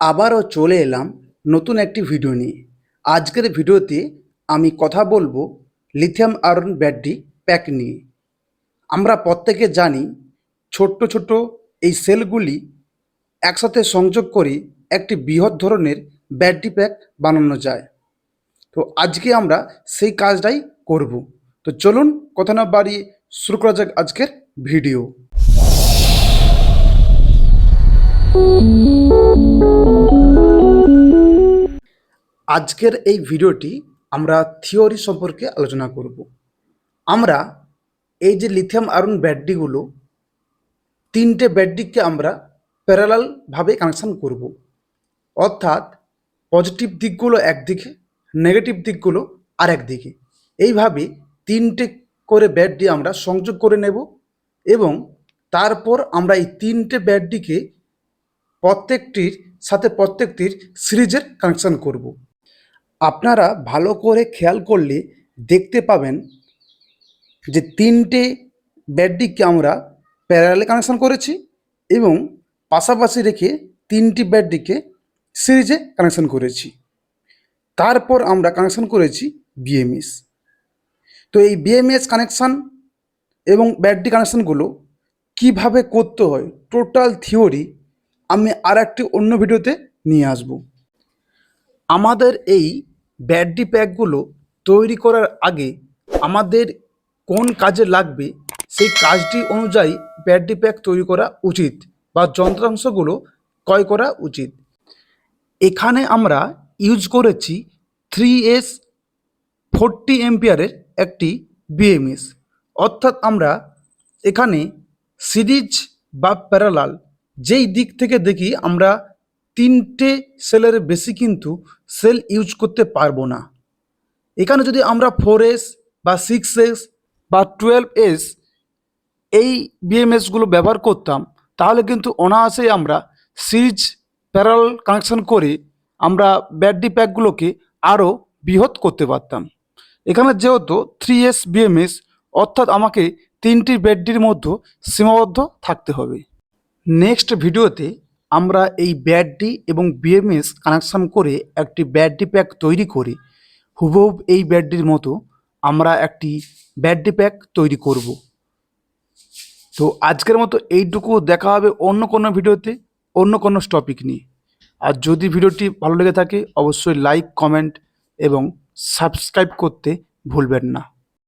আবারও চলে এলাম নতুন একটি ভিডিও নিয়ে। আজকের ভিডিওতে আমি কথা বলবো লিথিয়াম আয়রন ব্যাটারি প্যাক নিয়ে। আমরা প্রত্যেকে জানি ছোট্ট ছোট্ট এই সেলগুলি একসাথে সংযোগ করে একটি বৃহৎ ধরনের ব্যাটারি প্যাক বানানো যায়। তো আজকে আমরা সেই কাজটাই করব। তো চলুন কথা না বাড়িয়ে শুরু করা যাক আজকের ভিডিও। আজকের এই ভিডিওটি আমরা থিওরি সম্পর্কে আলোচনা করব। আমরা এই যে লিথিয়াম আয়রন ব্যাটারিগুলো, তিনটে ব্যাটারিকে আমরা প্যারালালভাবে কানেকশান করব। অর্থাৎ পজিটিভ দিকগুলো একদিকে, নেগেটিভ দিকগুলো আর একদিকে। এইভাবে তিনটে করে ব্যাটারি আমরা সংযোগ করে নেব এবং তারপর আমরা এই তিনটে ব্যাটারিকে প্রত্যেকটির সাথে প্রত্যেকটির সিরিজের কানেকশান করব। আপনারা ভালো করে খেয়াল করলে দেখতে পাবেন যে তিনটে ব্যাটারিকে আমরা প্যারালালে কানেকশান করেছি এবং পাশাপাশি রেখে তিনটি ব্যাটারিকে সিরিজে কানেকশান করেছি। তারপর আমরা কানেকশান করেছি বিএমএস। তো এই বিএমএস কানেকশান এবং ব্যাটারি কানেকশানগুলো কিভাবে করতে হয় টোটাল থিওরি আমি আর একটি অন্য ভিডিওতে নিয়ে আসব। আমাদের এই ব্যাটারি প্যাকগুলো তৈরি করার আগে আমাদের কোন কাজে লাগবে সেই কাজটি অনুযায়ী ব্যাটারি প্যাক তৈরি করা উচিত বা যন্ত্রাংশগুলো ক্রয় করা উচিত। এখানে আমরা ইউজ করেছি 3S 40 এম্পিয়ারের একটি বিএমএস। অর্থাৎ আমরা এখানে সিরিজ বা প্যারালাল যেই দিক থেকে দেখি আমরা তিনটে সেলের বেশি কিন্তু সেল ইউজ করতে পারবো না। এখানে যদি আমরা 4S বা 6S বা 12S এই বিএমএসগুলো ব্যবহার করতাম তাহলে কিন্তু অনায়াসেই আমরা সিরিজ প্যারালাল কানেকশন করে আমরা ব্যাটারি প্যাকগুলোকে আরও বৃহৎ করতে পারতাম। এখানে যেহেতু 3S বিএমএস অর্থাৎ আমাকে তিনটি ব্যাটারির মধ্যে সীমাবদ্ধ থাকতে হবে। নেক্সট ভিডিওতে আমরা এই ব্যাটারি এবং বিএমএস কানেকশান করে একটি ব্যাটারি প্যাক তৈরি করে হুবহু এই ব্যাটারির মতো আমরা একটি ব্যাটারি প্যাক তৈরি করব। তো আজকের মতো এইটুকু, দেখা হবে অন্য কোনো ভিডিওতে অন্য কোনো টপিক নিয়ে। আর যদি ভিডিওটি ভালো লেগে থাকে অবশ্যই লাইক, কমেন্ট এবং সাবস্ক্রাইব করতে ভুলবেন না।